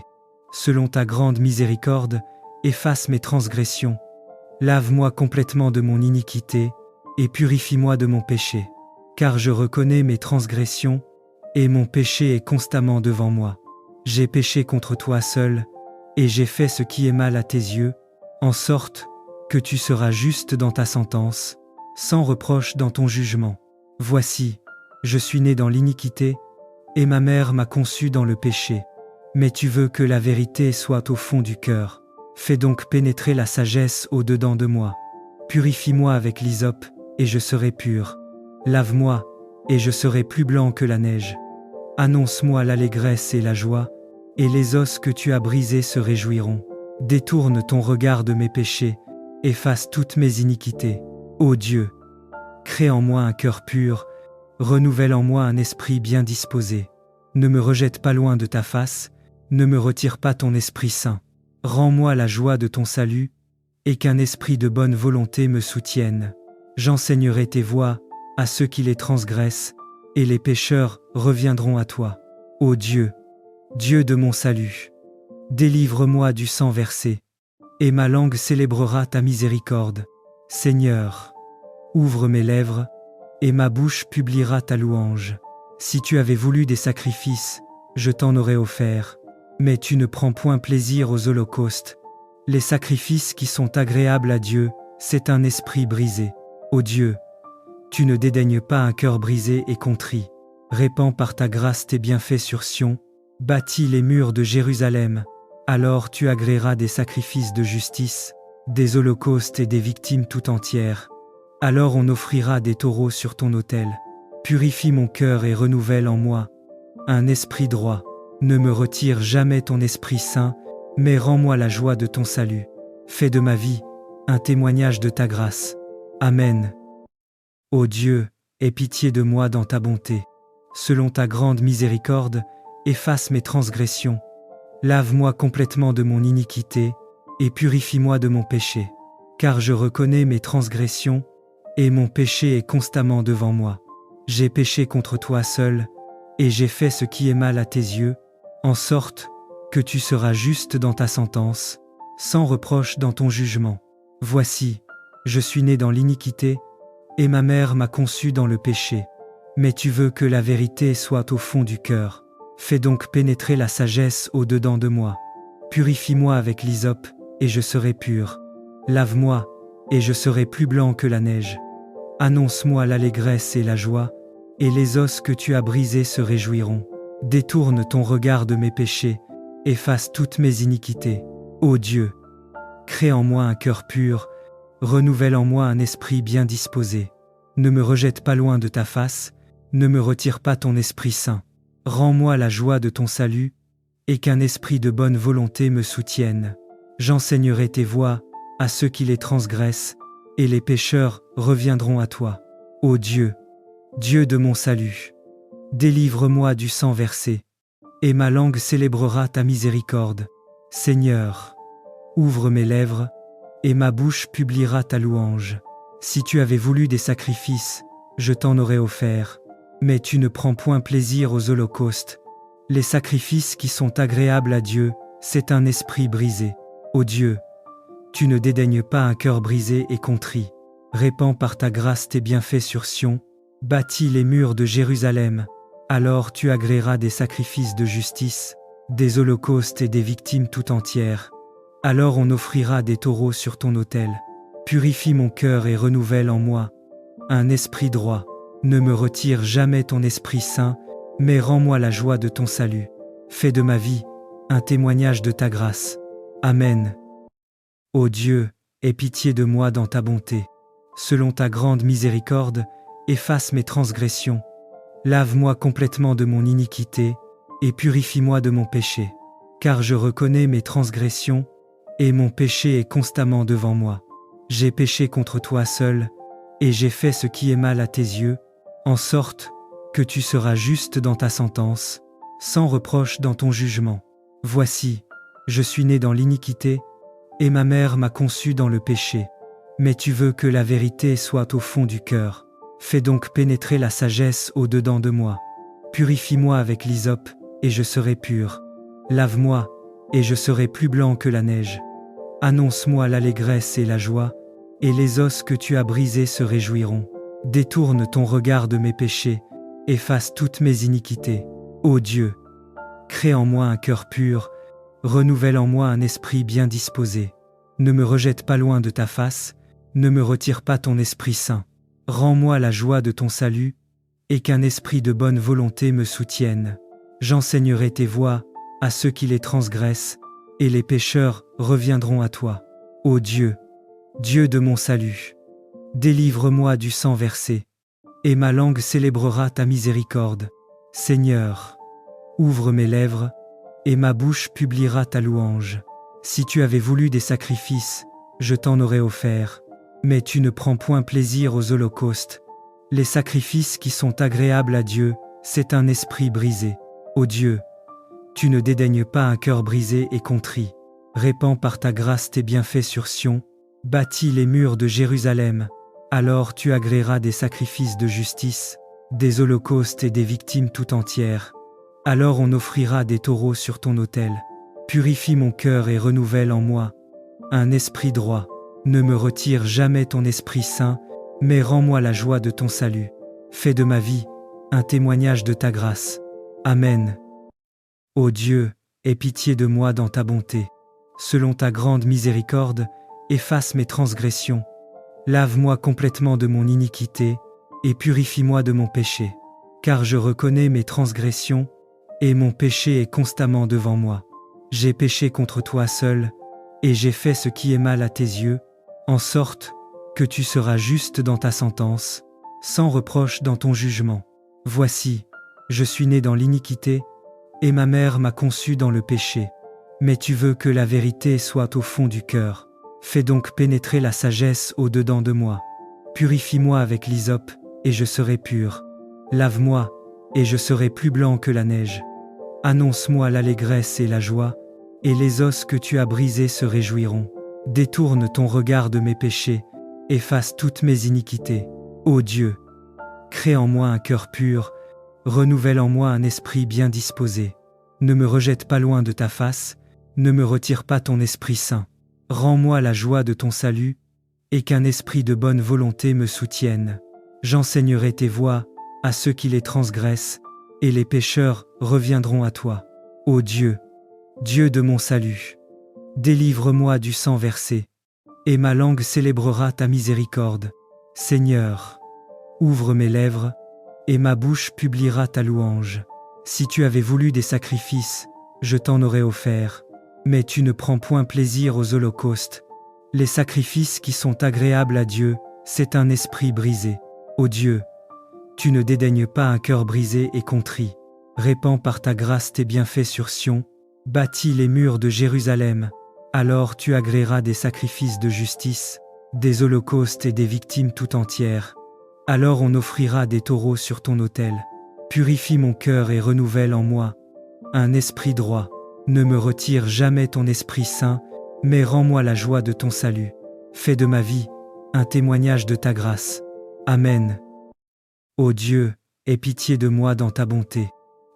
Selon ta grande miséricorde, efface mes transgressions. Lave-moi complètement de mon iniquité, et purifie-moi de mon péché. Car je reconnais mes transgressions, et mon péché est constamment devant moi. J'ai péché contre toi seul, et j'ai fait ce qui est mal à tes yeux, en sorte que tu seras juste dans ta sentence, sans reproche dans ton jugement. Voici, je suis né dans l'iniquité, et ma mère m'a conçu dans le péché. Mais tu veux que la vérité soit au fond du cœur. Fais donc pénétrer la sagesse au-dedans de moi. Purifie-moi avec l'hysope, et je serai pur. Lave-moi, et je serai plus blanc que la neige. Annonce-moi l'allégresse et la joie, et les os que tu as brisés se réjouiront. Détourne ton regard de mes péchés, efface toutes mes iniquités. Ô Dieu, crée en moi un cœur pur, renouvelle en moi un esprit bien disposé. Ne me rejette pas loin de ta face, ne me retire pas ton Esprit Saint. Rends-moi la joie de ton salut, et qu'un esprit de bonne volonté me soutienne. J'enseignerai tes voies à ceux qui les transgressent, et les pécheurs reviendront à toi. Ô Dieu, Dieu de mon salut, délivre-moi du sang versé, et ma langue célébrera ta miséricorde. Seigneur, ouvre mes lèvres, et ma bouche publiera ta louange. Si tu avais voulu des sacrifices, je t'en aurais offert, mais tu ne prends point plaisir aux holocaustes. Les sacrifices qui sont agréables à Dieu, c'est un esprit brisé. Ô Dieu, tu ne dédaignes pas un cœur brisé et contrit. Répands par ta grâce tes bienfaits sur Sion, bâtis les murs de Jérusalem. Alors tu agréeras des sacrifices de justice, des holocaustes et des victimes tout entières. Alors on offrira des taureaux sur ton autel. Purifie mon cœur et renouvelle en moi un esprit droit. Ne me retire jamais ton Esprit Saint, mais rends-moi la joie de ton salut. Fais de ma vie un témoignage de ta grâce. Amen. Ô Dieu, aie pitié de moi dans ta bonté. Selon ta grande miséricorde, efface mes transgressions. Lave-moi complètement de mon iniquité, et purifie-moi de mon péché. Car je reconnais mes transgressions, et mon péché est constamment devant moi. J'ai péché contre toi seul, et j'ai fait ce qui est mal à tes yeux, en sorte que tu seras juste dans ta sentence, sans reproche dans ton jugement. Voici, je suis né dans l'iniquité, et ma mère m'a conçu dans le péché. Mais tu veux que la vérité soit au fond du cœur. Fais donc pénétrer la sagesse au-dedans de moi. Purifie-moi avec l'hysope, et je serai pur. Lave-moi, et je serai plus blanc que la neige. Annonce-moi l'allégresse et la joie, et les os que tu as brisés se réjouiront. Détourne ton regard de mes péchés, efface toutes mes iniquités. Ô Dieu, crée en moi un cœur pur, renouvelle en moi un esprit bien disposé. Ne me rejette pas loin de ta face, ne me retire pas ton Esprit Saint. Rends-moi la joie de ton salut, et qu'un esprit de bonne volonté me soutienne. J'enseignerai tes voies à ceux qui les transgressent, et les pécheurs reviendront à toi. Ô Dieu, Dieu de mon salut, délivre-moi du sang versé, et ma langue célébrera ta miséricorde. Seigneur, ouvre mes lèvres, et ma bouche publiera ta louange. Si tu avais voulu des sacrifices, je t'en aurais offert, mais tu ne prends point plaisir aux holocaustes. Les sacrifices qui sont agréables à Dieu, c'est un esprit brisé. Ô Dieu, tu ne dédaignes pas un cœur brisé et contrit. Répands par ta grâce tes bienfaits sur Sion, bâtis les murs de Jérusalem. Alors tu agréeras des sacrifices de justice, des holocaustes et des victimes tout entières. Alors on offrira des taureaux sur ton autel. Purifie mon cœur et renouvelle en moi un esprit droit. Ne me retire jamais ton Esprit Saint, mais rends-moi la joie de ton salut. Fais de ma vie un témoignage de ta grâce. Amen. Ô Dieu, aie pitié de moi dans ta bonté. Selon ta grande miséricorde, efface mes transgressions. Lave-moi complètement de mon iniquité, et purifie-moi de mon péché. Car je reconnais mes transgressions, et mon péché est constamment devant moi. J'ai péché contre toi seul, et j'ai fait ce qui est mal à tes yeux, en sorte que tu seras juste dans ta sentence, sans reproche dans ton jugement. Voici, je suis né dans l'iniquité, et ma mère m'a conçu dans le péché. Mais tu veux que la vérité soit au fond du cœur. Fais donc pénétrer la sagesse au-dedans de moi. Purifie-moi avec l'hysope, et je serai pur. Lave-moi, et je serai plus blanc que la neige. Annonce-moi l'allégresse et la joie, et les os que tu as brisés se réjouiront. Détourne ton regard de mes péchés, efface toutes mes iniquités. Ô Dieu, crée en moi un cœur pur, renouvelle en moi un esprit bien disposé. Ne me rejette pas loin de ta face, ne me retire pas ton Esprit Saint. Rends-moi la joie de ton salut, et qu'un esprit de bonne volonté me soutienne. J'enseignerai tes voies à ceux qui les transgressent, et les pécheurs reviendront à toi. Ô Dieu, Dieu de mon salut, délivre-moi du sang versé, et ma langue célébrera ta miséricorde. Seigneur, ouvre mes lèvres, et ma bouche publiera ta louange. Si tu avais voulu des sacrifices, je t'en aurais offert, mais tu ne prends point plaisir aux holocaustes. Les sacrifices qui sont agréables à Dieu, c'est un esprit brisé. Ô Dieu, tu ne dédaignes pas un cœur brisé et contrit. Répands par ta grâce tes bienfaits sur Sion, bâtis les murs de Jérusalem. Alors tu agréeras des sacrifices de justice, des holocaustes et des victimes tout entières. Alors on offrira des taureaux sur ton autel. Purifie mon cœur et renouvelle en moi un esprit droit. Ne me retire jamais ton Esprit Saint, mais rends-moi la joie de ton salut. Fais de ma vie un témoignage de ta grâce. Amen. Ô Dieu, aie pitié de moi dans ta bonté. Selon ta grande miséricorde, efface mes transgressions. Lave-moi complètement de mon iniquité, et purifie-moi de mon péché. Car je reconnais mes transgressions, et mon péché est constamment devant moi. J'ai péché contre toi seul, et j'ai fait ce qui est mal à tes yeux, en sorte que tu seras juste dans ta sentence, sans reproche dans ton jugement. Voici, je suis né dans l'iniquité, et ma mère m'a conçu dans le péché. Mais tu veux que la vérité soit au fond du cœur. Fais donc pénétrer la sagesse au-dedans de moi. Purifie-moi avec l'hysope, et je serai pur. Lave-moi, et je serai plus blanc que la neige. Annonce-moi l'allégresse et la joie, et les os que tu as brisés se réjouiront. Détourne ton regard de mes péchés, efface toutes mes iniquités. Ô Dieu, crée en moi un cœur pur, renouvelle en moi un esprit bien disposé. Ne me rejette pas loin de ta face, ne me retire pas ton Esprit Saint. Rends-moi la joie de ton salut, et qu'un esprit de bonne volonté me soutienne. J'enseignerai tes voies à ceux qui les transgressent, et les pécheurs reviendront à toi. Ô Dieu, Dieu de mon salut, délivre-moi du sang versé, et ma langue célébrera ta miséricorde. Seigneur, ouvre mes lèvres, et ma bouche publiera ta louange. Si tu avais voulu des sacrifices, je t'en aurais offert, mais tu ne prends point plaisir aux holocaustes. Les sacrifices qui sont agréables à Dieu, c'est un esprit brisé. Ô Dieu, tu ne dédaignes pas un cœur brisé et contrit. Répands par ta grâce tes bienfaits sur Sion, bâtis les murs de Jérusalem. Alors tu agréeras des sacrifices de justice, des holocaustes et des victimes tout entières. Alors on offrira des taureaux sur ton autel. Purifie mon cœur et renouvelle en moi un esprit droit. Ne me retire jamais ton Esprit Saint, mais rends-moi la joie de ton salut. Fais de ma vie un témoignage de ta grâce. Amen. Ô Dieu, aie pitié de moi dans ta bonté.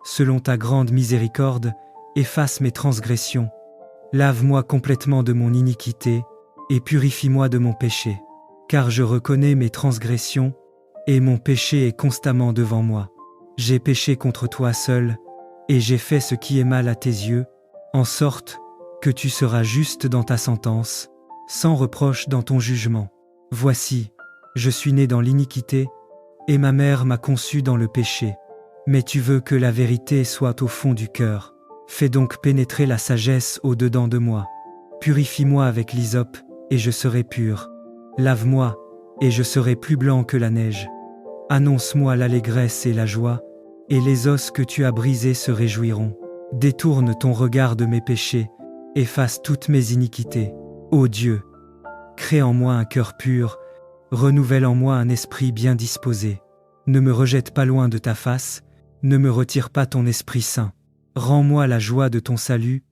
Selon ta grande miséricorde, efface mes transgressions. Lave-moi complètement de mon iniquité, et purifie-moi de mon péché. Car je reconnais mes transgressions, et mon péché est constamment devant moi. J'ai péché contre toi seul, et j'ai fait ce qui est mal à tes yeux, en sorte que tu seras juste dans ta sentence, sans reproche dans ton jugement. Voici, je suis né dans l'iniquité, et ma mère m'a conçu dans le péché. Mais tu veux que la vérité soit au fond du cœur. Fais donc pénétrer la sagesse au-dedans de moi. Purifie-moi avec l'hysope, et je serai pur. Lave-moi, et je serai plus blanc que la neige. Annonce-moi l'allégresse et la joie, et les os que tu as brisés se réjouiront. Détourne ton regard de mes péchés, efface toutes mes iniquités. Ô Dieu, crée en moi un cœur pur, renouvelle en moi un esprit bien disposé. Ne me rejette pas loin de ta face, ne me retire pas ton Esprit Saint. Rends-moi la joie de ton salut,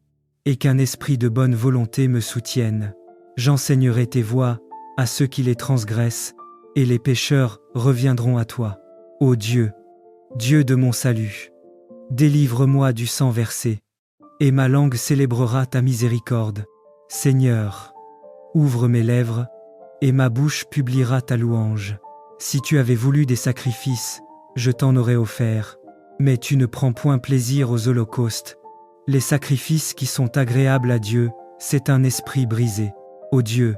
et qu'un esprit de bonne volonté me soutienne. J'enseignerai tes voies à ceux qui les transgressent, et les pécheurs reviendront à toi. Ô Dieu, Dieu de mon salut, Délivre-moi du sang versé, et ma langue célébrera ta miséricorde. Seigneur, ouvre mes lèvres, et ma bouche publiera ta louange. Si tu avais voulu des sacrifices, je t'en aurais offert, mais tu ne prends point plaisir aux holocaustes. Les sacrifices qui sont agréables à Dieu, c'est un esprit brisé. Ô Dieu,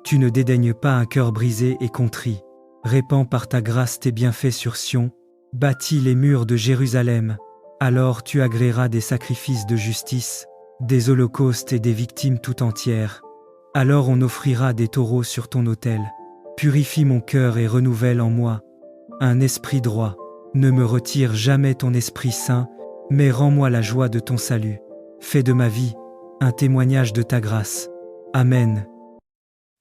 tu ne dédaignes pas un cœur brisé et contrit. Répands par ta grâce tes bienfaits sur Sion, bâtis les murs de Jérusalem. Alors tu agréeras des sacrifices de justice, des holocaustes et des victimes tout entières. Alors on offrira des taureaux sur ton autel. Purifie mon cœur et renouvelle en moi un esprit droit. Ne me retire jamais ton Esprit Saint, mais rends-moi la joie de ton salut. Fais de ma vie un témoignage de ta grâce. Amen.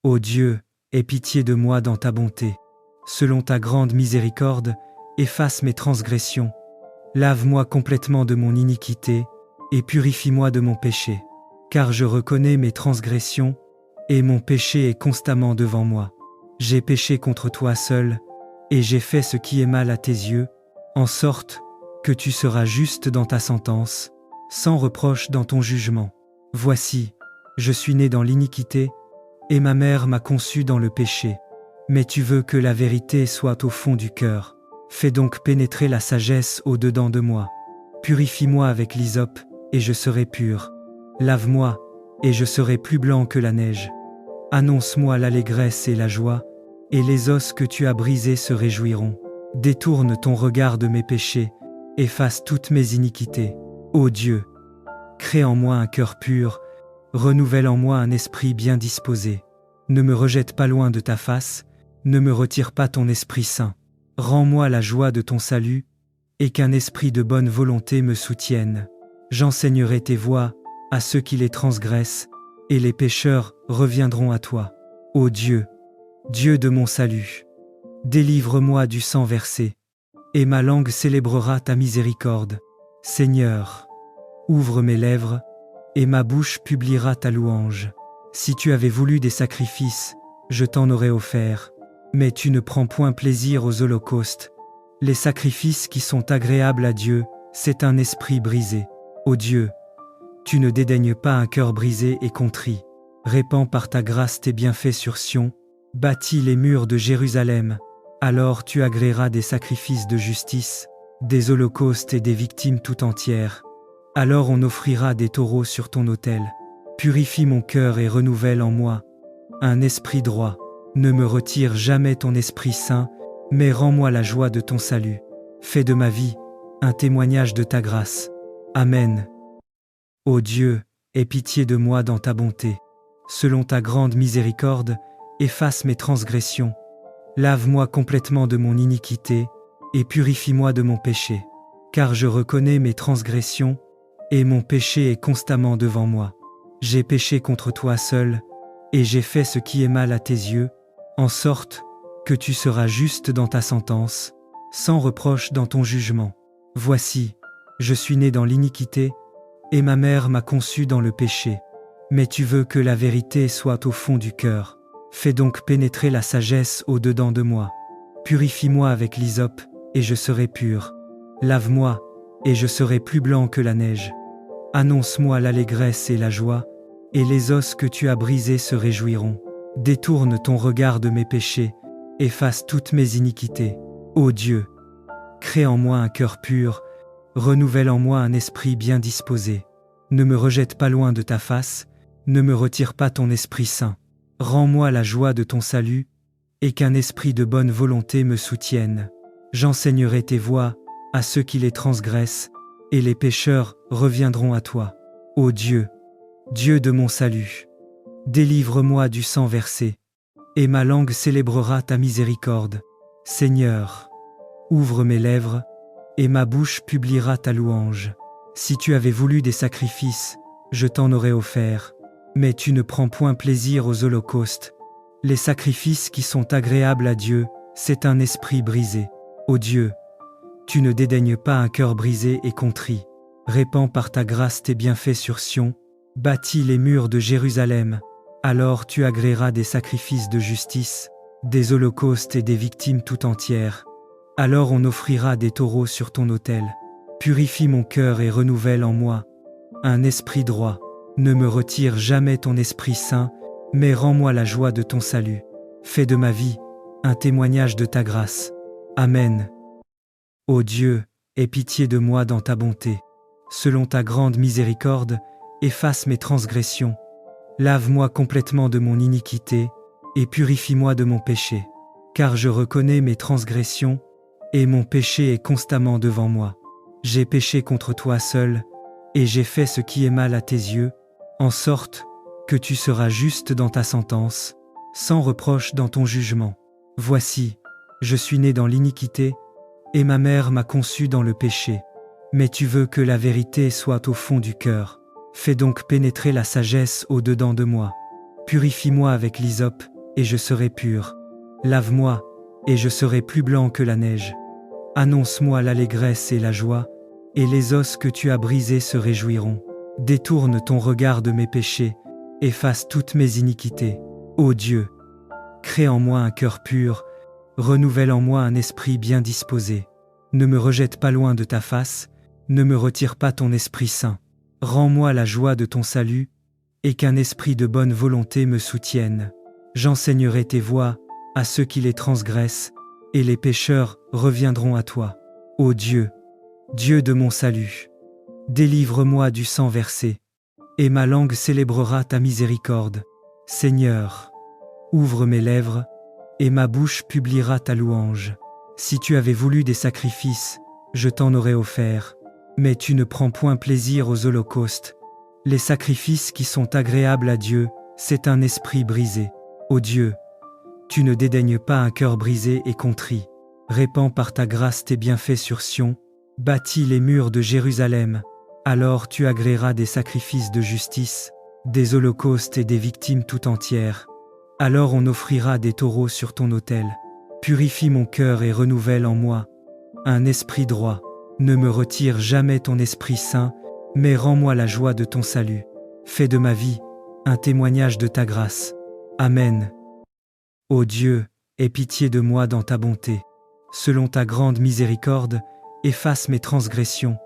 Ô Dieu, aie pitié de moi dans ta bonté. Selon ta grande miséricorde, efface mes transgressions. Lave-moi complètement de mon iniquité, et purifie-moi de mon péché. Car je reconnais mes transgressions, et mon péché est constamment devant moi. J'ai péché contre toi seul, et j'ai fait ce qui est mal à tes yeux, en sorte que tu seras juste dans ta sentence, sans reproche dans ton jugement. Voici, je suis né dans l'iniquité, et ma mère m'a conçu dans le péché. Mais tu veux que la vérité soit au fond du cœur. Fais donc pénétrer la sagesse au-dedans de moi. Purifie-moi avec l'hysope, et je serai pur. Lave-moi, et je serai plus blanc que la neige. Annonce-moi l'allégresse et la joie, et les os que tu as brisés se réjouiront. Détourne ton regard de mes péchés, efface toutes mes iniquités. Ô Dieu, crée en moi un cœur pur, renouvelle en moi un esprit bien disposé. Ne me rejette pas loin de ta face, ne me retire pas ton Esprit Saint. Rends-moi la joie de ton salut, et qu'un esprit de bonne volonté me soutienne. J'enseignerai tes voies à ceux qui les transgressent, et les pécheurs reviendront à toi. Ô Dieu, Dieu de mon salut, délivre-moi du sang versé, et ma langue célébrera ta miséricorde. Seigneur, ouvre mes lèvres, et ma bouche publiera ta louange. Si tu avais voulu des sacrifices, je t'en aurais offert, mais tu ne prends point plaisir aux holocaustes. Les sacrifices qui sont agréables à Dieu, c'est un esprit brisé. Ô Dieu, tu ne dédaignes pas un cœur brisé et contrit. Répands par ta grâce tes bienfaits sur Sion, bâtis les murs de Jérusalem. Alors tu agréeras des sacrifices de justice, des holocaustes et des victimes tout entières. Alors on offrira des taureaux sur ton autel. Purifie mon cœur et renouvelle en moi un esprit droit. Ne me retire jamais ton Esprit Saint, mais rends-moi la joie de ton salut. Fais de ma vie un témoignage de ta grâce. Amen. Ô Dieu, aie pitié de moi dans ta bonté. Selon ta grande miséricorde, efface mes transgressions. Lave-moi complètement de mon iniquité, et purifie-moi de mon péché. Car je reconnais mes transgressions, et mon péché est constamment devant moi. J'ai péché contre toi seul, et j'ai fait ce qui est mal à tes yeux, en sorte que tu seras juste dans ta sentence, sans reproche dans ton jugement. Voici, je suis né dans l'iniquité, et ma mère m'a conçu dans le péché. Mais tu veux que la vérité soit au fond du cœur. Fais donc pénétrer la sagesse au-dedans de moi. Purifie-moi avec l'hysope, et je serai pur. Lave-moi, et je serai plus blanc que la neige. Annonce-moi l'allégresse et la joie, et les os que tu as brisés se réjouiront. Détourne ton regard de mes péchés, efface toutes mes iniquités. Ô Dieu, crée en moi un cœur pur, renouvelle en moi un esprit bien disposé. Ne me rejette pas loin de ta face, ne me retire pas ton Esprit Saint. Rends-moi la joie de ton salut, et qu'un esprit de bonne volonté me soutienne. J'enseignerai tes voies à ceux qui les transgressent, et les pécheurs reviendront à toi. Ô Dieu, Dieu de mon salut, délivre-moi du sang versé, et ma langue célébrera ta miséricorde. Seigneur, ouvre mes lèvres, et ma bouche publiera ta louange. Si tu avais voulu des sacrifices, je t'en aurais offert, mais tu ne prends point plaisir aux holocaustes. Les sacrifices qui sont agréables à Dieu, c'est un esprit brisé. Ô Dieu, tu ne dédaignes pas un cœur brisé et contrit. Répands par ta grâce tes bienfaits sur Sion, bâtis les murs de Jérusalem. Alors tu agréeras des sacrifices de justice, des holocaustes et des victimes tout entières. Alors on offrira des taureaux sur ton autel. Purifie mon cœur et renouvelle en moi un esprit droit. Ne me retire jamais ton Esprit Saint, mais rends-moi la joie de ton salut. Fais de ma vie un témoignage de ta grâce. Amen. Ô Dieu, aie pitié de moi dans ta bonté. Selon ta grande miséricorde, efface mes transgressions. Lave-moi complètement de mon iniquité et purifie-moi de mon péché. Car je reconnais mes transgressions et mon péché est constamment devant moi. J'ai péché contre toi seul et j'ai fait ce qui est mal à tes yeux, en sorte que tu seras juste dans ta sentence, sans reproche dans ton jugement. Voici, je suis né dans l'iniquité et ma mère m'a conçu dans le péché. Mais tu veux que la vérité soit au fond du cœur. Fais donc pénétrer la sagesse au-dedans de moi. Purifie-moi avec l'hysope, et je serai pur. Lave-moi, et je serai plus blanc que la neige. Annonce-moi l'allégresse et la joie, et les os que tu as brisés se réjouiront. Détourne ton regard de mes péchés, efface toutes mes iniquités. Ô Dieu, crée en moi un cœur pur, renouvelle en moi un esprit bien disposé. Ne me rejette pas loin de ta face, ne me retire pas ton Esprit Saint. Rends-moi la joie de ton salut, et qu'un esprit de bonne volonté me soutienne. J'enseignerai tes voies à ceux qui les transgressent, et les pécheurs reviendront à toi. Ô Dieu, Dieu de mon salut, délivre-moi du sang versé, et ma langue célébrera ta miséricorde. Seigneur, ouvre mes lèvres, et ma bouche publiera ta louange. Si tu avais voulu des sacrifices, je t'en aurais offert, mais tu ne prends point plaisir aux holocaustes. Les sacrifices qui sont agréables à Dieu, c'est un esprit brisé. Ô Dieu, tu ne dédaignes pas un cœur brisé et contrit. Répands par ta grâce tes bienfaits sur Sion, bâtis les murs de Jérusalem. Alors tu agréeras des sacrifices de justice, des holocaustes et des victimes tout entières. Alors on offrira des taureaux sur ton autel. Purifie mon cœur et renouvelle en moi un esprit droit. Ne me retire jamais ton Esprit Saint, mais rends-moi la joie de ton salut. Fais de ma vie un témoignage de ta grâce. Amen. Ô Dieu, aie pitié de moi dans ta bonté. Selon ta grande miséricorde, efface mes transgressions.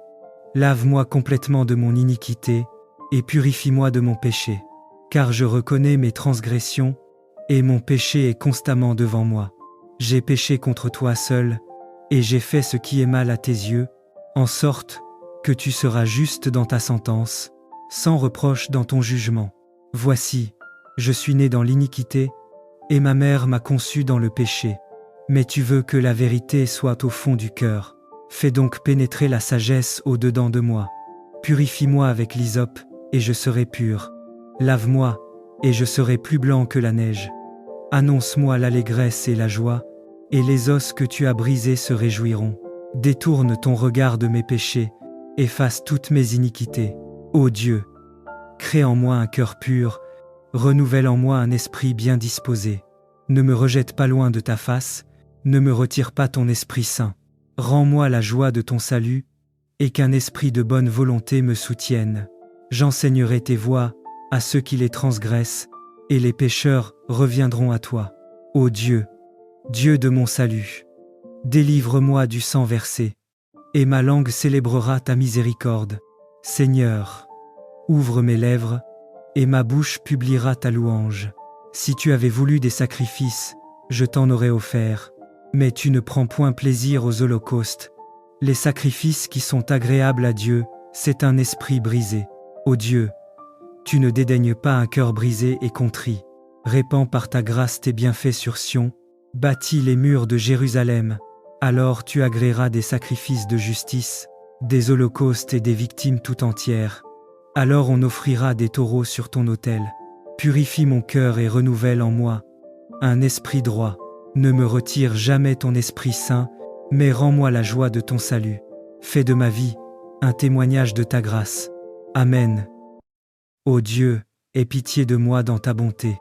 Lave-moi complètement de mon iniquité et purifie-moi de mon péché. Car je reconnais mes transgressions et mon péché est constamment devant moi. J'ai péché contre toi seul et j'ai fait ce qui est mal à tes yeux, en sorte que tu seras juste dans ta sentence, sans reproche dans ton jugement. Voici, je suis né dans l'iniquité, et ma mère m'a conçu dans le péché. Mais tu veux que la vérité soit au fond du cœur. Fais donc pénétrer la sagesse au-dedans de moi. Purifie-moi avec l'hysope, et je serai pur. Lave-moi, et je serai plus blanc que la neige. Annonce-moi l'allégresse et la joie, et les os que tu as brisés se réjouiront. Détourne ton regard de mes péchés, efface toutes mes iniquités. Ô Dieu, crée en moi un cœur pur, renouvelle en moi un esprit bien disposé. Ne me rejette pas loin de ta face, ne me retire pas ton Esprit Saint. Rends-moi la joie de ton salut, et qu'un esprit de bonne volonté me soutienne. J'enseignerai tes voies à ceux qui les transgressent, et les pécheurs reviendront à toi. Ô Dieu, Dieu de mon salut, délivre-moi du sang versé, et ma langue célébrera ta miséricorde. Seigneur, ouvre mes lèvres, et ma bouche publiera ta louange. Si tu avais voulu des sacrifices, je t'en aurais offert, mais tu ne prends point plaisir aux holocaustes. Les sacrifices qui sont agréables à Dieu, c'est un esprit brisé. Ô Dieu, tu ne dédaignes pas un cœur brisé et contrit. Répands par ta grâce tes bienfaits sur Sion, bâtis les murs de Jérusalem. Alors tu agréeras des sacrifices de justice, des holocaustes et des victimes tout entières. Alors on offrira des taureaux sur ton autel. Purifie mon cœur et renouvelle en moi un esprit droit. Ne me retire jamais ton Esprit Saint, mais rends-moi la joie de ton salut. Fais de ma vie un témoignage de ta grâce. Amen. Ô Dieu, aie pitié de moi dans ta bonté.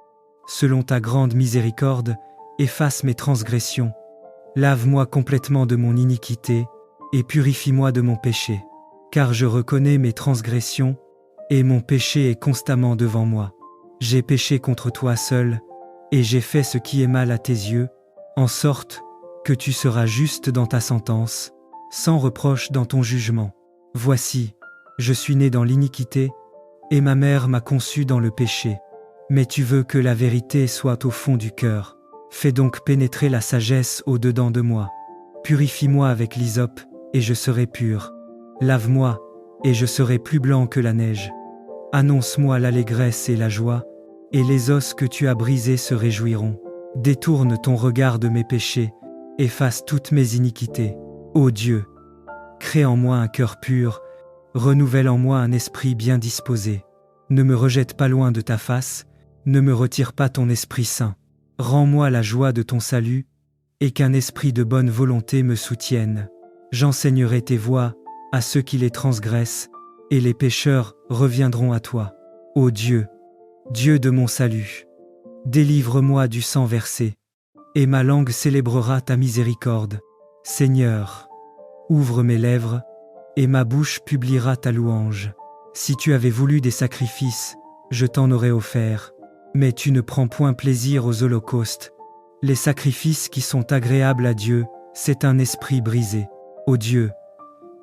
Selon ta grande miséricorde, efface mes transgressions. Lave-moi complètement de mon iniquité et purifie-moi de mon péché. Car je reconnais mes transgressions et mon péché est constamment devant moi. J'ai péché contre toi seul et j'ai fait ce qui est mal à tes yeux, en sorte que tu seras juste dans ta sentence, sans reproche dans ton jugement. Voici, je suis né dans l'iniquité, et ma mère m'a conçu dans le péché. Mais tu veux que la vérité soit au fond du cœur. Fais donc pénétrer la sagesse au-dedans de moi. Purifie-moi avec l'hysope, et je serai pur. Lave-moi, et je serai plus blanc que la neige. Annonce-moi l'allégresse et la joie, et les os que tu as brisés se réjouiront. Détourne ton regard de mes péchés, efface toutes mes iniquités. Ô Dieu, crée en moi un cœur pur, renouvelle en moi un esprit bien disposé. Ne me rejette pas loin de ta face, ne me retire pas ton Esprit Saint. Rends-moi la joie de ton salut, et qu'un esprit de bonne volonté me soutienne. J'enseignerai tes voies à ceux qui les transgressent, et les pécheurs reviendront à toi. Ô Dieu, Dieu de mon salut, délivre-moi du sang versé, et ma langue célébrera ta miséricorde. Seigneur, ouvre mes lèvres, et ma bouche publiera ta louange. Si tu avais voulu des sacrifices, je t'en aurais offert, mais tu ne prends point plaisir aux holocaustes. Les sacrifices qui sont agréables à Dieu, c'est un esprit brisé. Ô Dieu,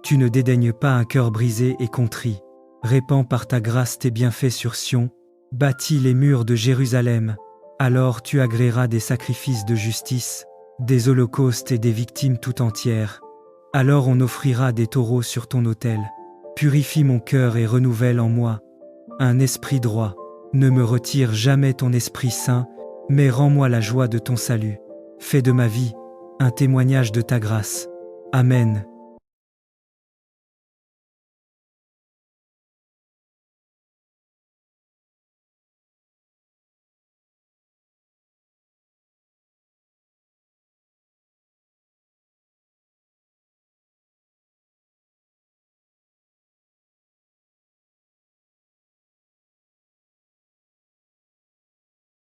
tu ne dédaignes pas un cœur brisé et contrit. Répands par ta grâce tes bienfaits sur Sion, bâtis les murs de Jérusalem. Alors tu agréeras des sacrifices de justice, des holocaustes et des victimes tout entières. Alors on offrira des taureaux sur ton autel. Purifie mon cœur et renouvelle en moi un esprit droit. Ne me retire jamais ton Esprit Saint, mais rends-moi la joie de ton salut. Fais de ma vie un témoignage de ta grâce. Amen.